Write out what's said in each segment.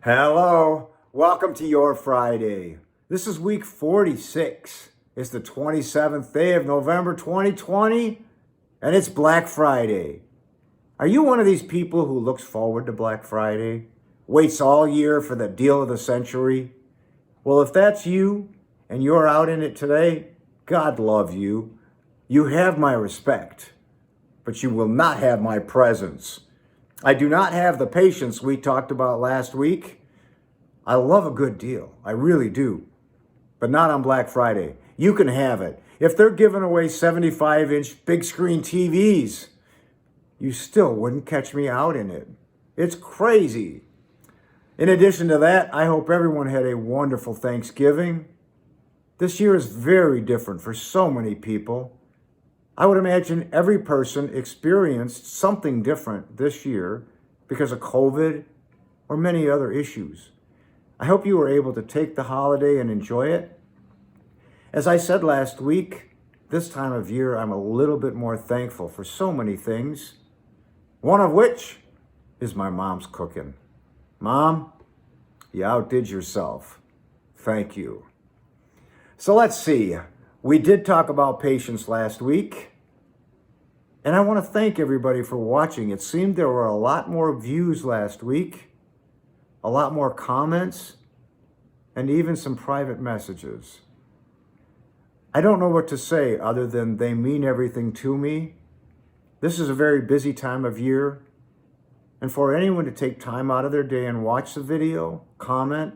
Hello, welcome to your Friday. This is week 46. It's the 27th day of November 2020, and it's Black Friday. Are you one of these people who looks forward to Black Friday? Waits all year for the deal of the century? Well, if that's you, and you're out in it today, God love you. You have my respect, but you will not have my presence. I do not have the patience we talked about last week. I love a good deal. I really do. But not on Black Friday. You can have it. If they're giving away 75-inch big screen TVs, you still wouldn't catch me out in it. It's crazy. In addition to that, I hope everyone had a wonderful Thanksgiving. This year is very different for so many people. I would imagine every person experienced something different this year because of COVID or many other issues. I hope you were able to take the holiday and enjoy it. As I said last week, this time of year I'm a little bit more thankful for so many things, one of which is my mom's cooking. Mom, you outdid yourself. Thank you. So let's see. We did talk about patience last week, and I want to thank everybody for watching. It seemed there were a lot more views last week, a lot more comments, and even some private messages. I don't know what to say other than they mean everything to me. This is a very busy time of year, and for anyone to take time out of their day and watch the video, comment,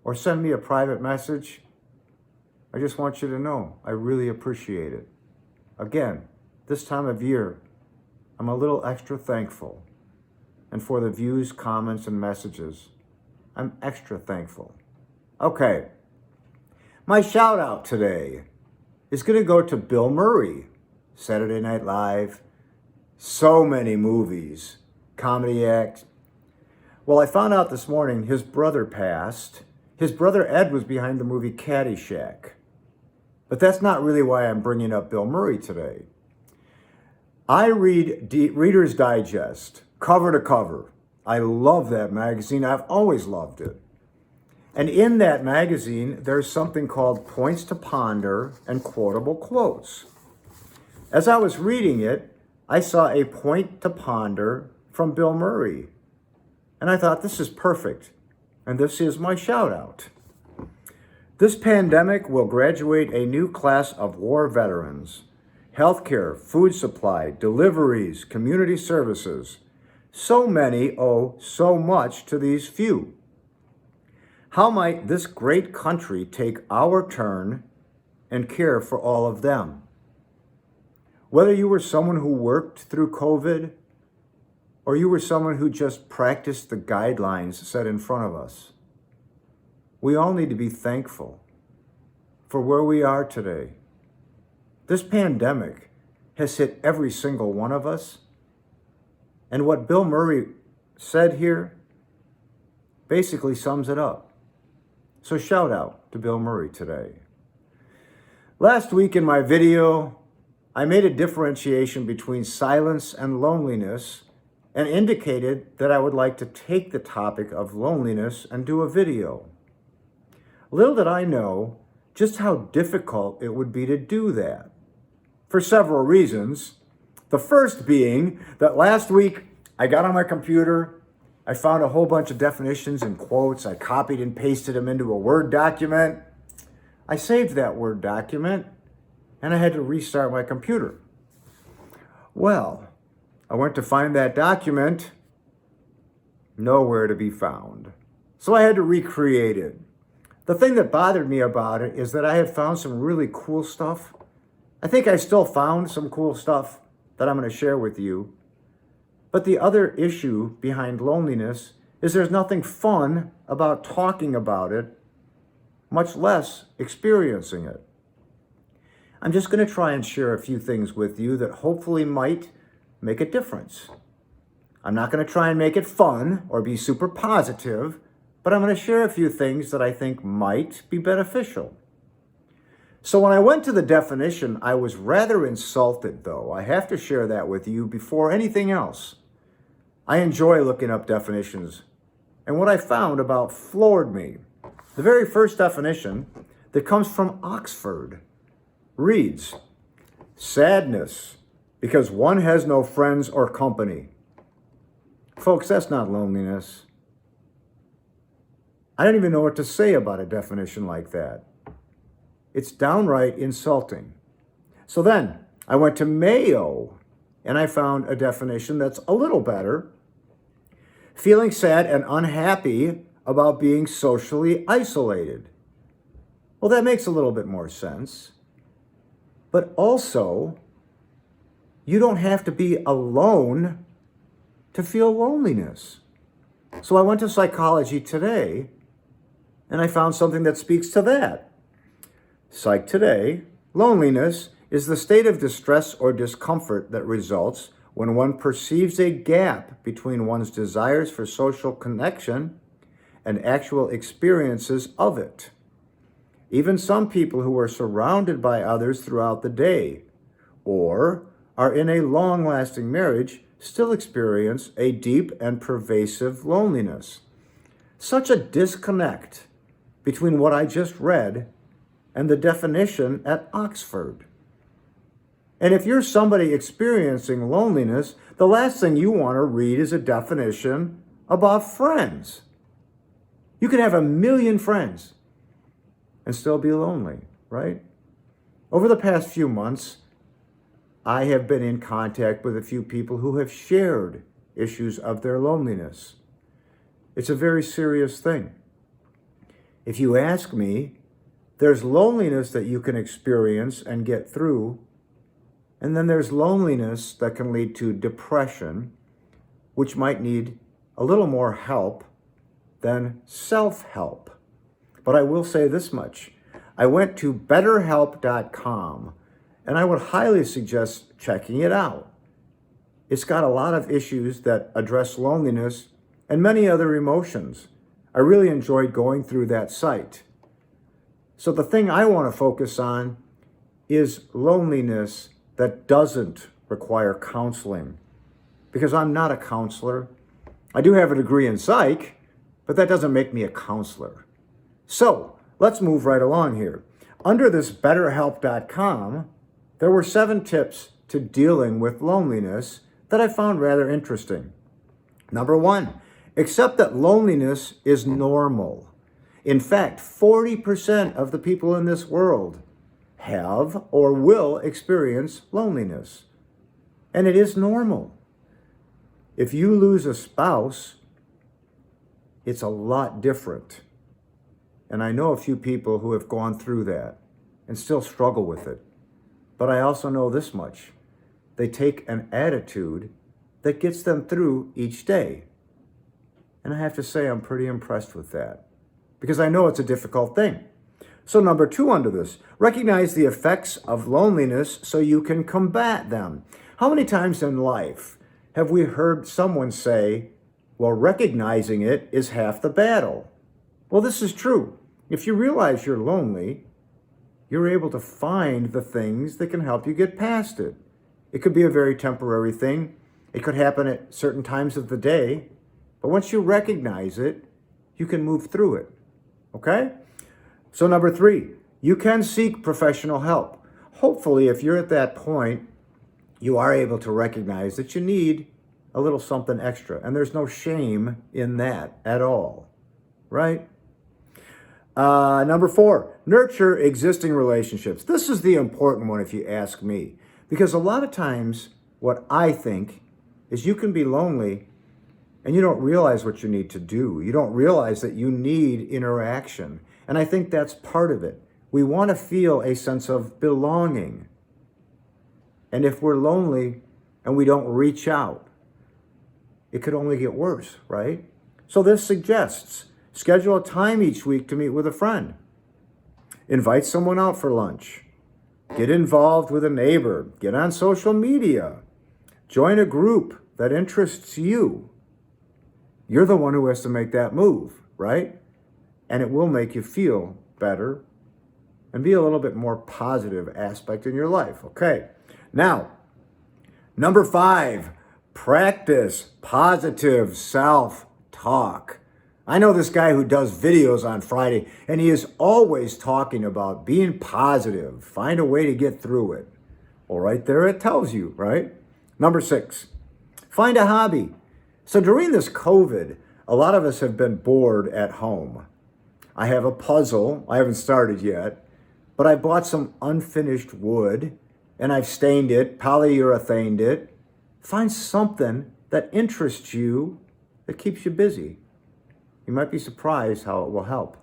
or send me a private message, I just want you to know, I really appreciate it. Again, this time of year, I'm a little extra thankful. And for the views, comments, and messages, I'm extra thankful. Okay, my shout out today is gonna go to Bill Murray, Saturday Night Live, so many movies, comedy act. Well, I found out this morning his brother passed. His brother Ed was behind the movie Caddyshack. But that's not really why I'm bringing up Bill Murray today. I read Reader's Digest, cover to cover. I love that magazine. I've always loved it. And in that magazine, there's something called Points to Ponder and Quotable Quotes. As I was reading it, I saw a point to ponder from Bill Murray. And I thought, this is perfect. And this is my shout out. This pandemic will graduate a new class of war veterans. Healthcare, food supply, deliveries, community services. So many owe so much to these few. How might this great country take our turn and care for all of them? Whether you were someone who worked through COVID or you were someone who just practiced the guidelines set in front of us, we all need to be thankful for where we are today. This pandemic has hit every single one of us. And what Bill Murray said here basically sums it up. So shout out to Bill Murray today. Last week in my video, I made a differentiation between silence and loneliness and indicated that I would like to take the topic of loneliness and do a video. Little did I know just how difficult it would be to do that, for several reasons. The first being that last week I got on my computer, I found a whole bunch of definitions and quotes, I copied and pasted them into a Word document. I saved that Word document and I had to restart my computer. Well, I went to find that document, nowhere to be found. So I had to recreate it. The thing that bothered me about it is that I had found some really cool stuff. I think I still found some cool stuff that I'm going to share with you. But the other issue behind loneliness is there's nothing fun about talking about it, much less experiencing it. I'm just going to try and share a few things with you that hopefully might make a difference. I'm not going to try and make it fun or be super positive, but I'm going to share a few things that I think might be beneficial. So when I went to the definition, I was rather insulted, though. I have to share that with you before anything else. I enjoy looking up definitions And what I found about floored me. The very first definition that comes from Oxford reads, sadness because one has no friends or company. Folks, that's not loneliness. I don't even know what to say about a definition like that. It's downright insulting. So then I went to Mayo and I found a definition that's a little better. Feeling sad and unhappy about being socially isolated. Well, that makes a little bit more sense. But also, you don't have to be alone to feel loneliness. So I went to Psychology Today and I found something that speaks to that. Psych Today, loneliness is the state of distress or discomfort that results when one perceives a gap between one's desires for social connection and actual experiences of it. Even some people who are surrounded by others throughout the day or are in a long-lasting marriage still experience a deep and pervasive loneliness. Such a disconnect between what I just read and the definition at Oxford. And if you're somebody experiencing loneliness, the last thing you want to read is a definition about friends. You can have 1,000,000 friends and still be lonely, right? Over the past few months, I have been in contact with a few people who have shared issues of their loneliness. It's a very serious thing. If you ask me, there's loneliness that you can experience and get through, and then there's loneliness that can lead to depression, which might need a little more help than self-help. But I will say this much. I went to betterhelp.com, and I would highly suggest checking it out. It's got a lot of issues that address loneliness and many other emotions. I really enjoyed going through that site. So the thing I want to focus on is loneliness that doesn't require counseling, because I'm not a counselor. I do have a degree in psych, but that doesn't make me a counselor. So let's move right along here. Under this betterhelp.com, there were 7 tips to dealing with loneliness that I found rather interesting. Number 1, accept that loneliness is normal. In fact, 40% of the people in this world have or will experience loneliness. And it is normal. If you lose a spouse, it's a lot different. And I know a few people who have gone through that and still struggle with it. But I also know this much. They take an attitude that gets them through each day. And I have to say, I'm pretty impressed with that, because I know it's a difficult thing. So number 2 under this, recognize the effects of loneliness so you can combat them. How many times in life have we heard someone say, well, recognizing it is half the battle? Well, this is true. If you realize you're lonely, you're able to find the things that can help you get past it. It could be a very temporary thing. It could happen at certain times of the day. But once you recognize it, you can move through it. Okay? So number 3, you can seek professional help. Hopefully, if you're at that point, you are able to recognize that you need a little something extra. And there's no shame in that at all. Right? Number 4, nurture existing relationships. This is the important one if you ask me. Because a lot of times, what I think is you can be lonely and you don't realize what you need to do. You don't realize that you need interaction. And I think that's part of it. We want to feel a sense of belonging. And if we're lonely and we don't reach out, it could only get worse, right? So this suggests schedule a time each week to meet with a friend. Invite someone out for lunch. Get involved with a neighbor. Get on social media. Join a group that interests you. You're the one who has to make that move, right? And it will make you feel better and be a little bit more positive aspect in your life. Okay. Now, number 5, practice positive self-talk. I know this guy who does videos on Friday, and he is always talking about being positive, find a way to get through it. Well, right there it tells you, right? Number 6, find a hobby. So during this COVID, a lot of us have been bored at home. I have a puzzle, I haven't started yet, but I bought some unfinished wood and I've stained it, polyurethaned it. Find something that interests you, that keeps you busy. You might be surprised how it will help.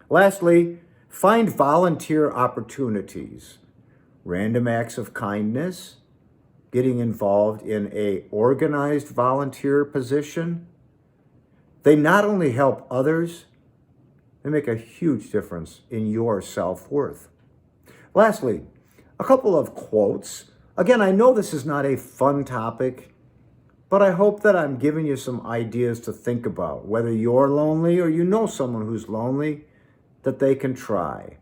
Lastly, find volunteer opportunities. Random acts of kindness, getting involved in a organized volunteer position. They not only help others, they make a huge difference in your self-worth. Lastly, a couple of quotes. Again, I know this is not a fun topic, but I hope that I'm giving you some ideas to think about, whether you're lonely or you know someone who's lonely, that they can try.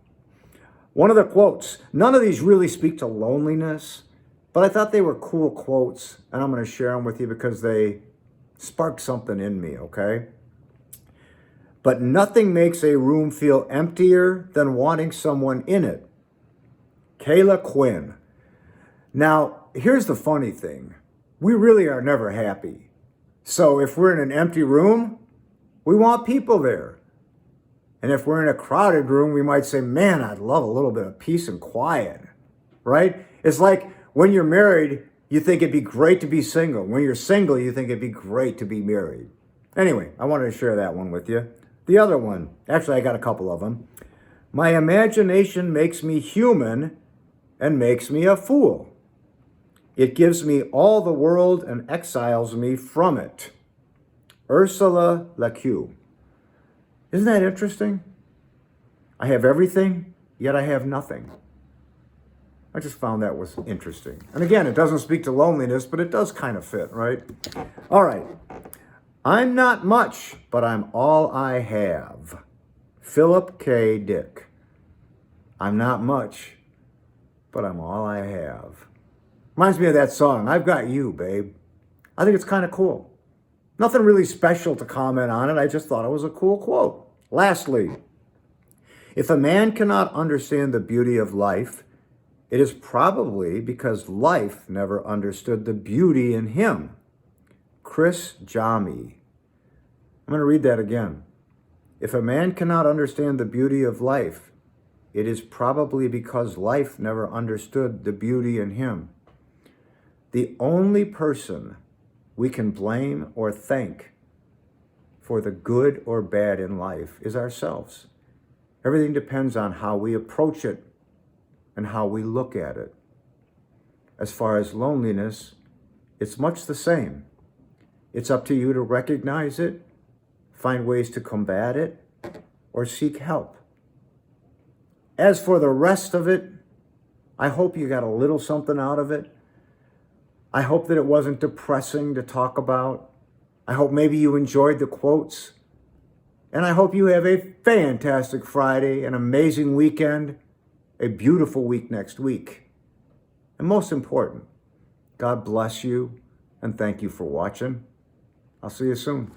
One of the quotes, none of these really speak to loneliness, but I thought they were cool quotes, and I'm going to share them with you because they sparked something in me, okay? But nothing makes a room feel emptier than wanting someone in it. Kayla Quinn. Now, here's the funny thing. We really are never happy. So if we're in an empty room, we want people there. And if we're in a crowded room, we might say, man, I'd love a little bit of peace and quiet, right? It's like when you're married, you think it'd be great to be single. When you're single, you think it'd be great to be married. Anyway, I wanted to share that one with you. The other one, actually, I got a couple of them. My imagination makes me human and makes me a fool. It gives me all the world and exiles me from it. Ursula Le Guin. Isn't that interesting? I have everything, yet I have nothing. I just found that was interesting. And again, it doesn't speak to loneliness, but it does kind of fit, right? All right. I'm not much, but I'm all I have. Philip K. Dick. I'm not much, but I'm all I have. Reminds me of that song, I've Got You, Babe. I think it's kind of cool. Nothing really special to comment on it. I just thought it was a cool quote. Lastly, if a man cannot understand the beauty of life, it is probably because life never understood the beauty in him. Chris Jami. I'm going to read that again. If a man cannot understand the beauty of life, it is probably because life never understood the beauty in him. The only person we can blame or thank for the good or bad in life is ourselves. Everything depends on how we approach it and how we look at it. As far as loneliness, it's much the same. It's up to you to recognize it, find ways to combat it, or seek help. As for the rest of it, I hope you got a little something out of it. I hope that it wasn't depressing to talk about. I hope maybe you enjoyed the quotes. And I hope you have a fantastic Friday, an amazing weekend, a beautiful week next week. And most important, God bless you and thank you for watching. I'll see you soon.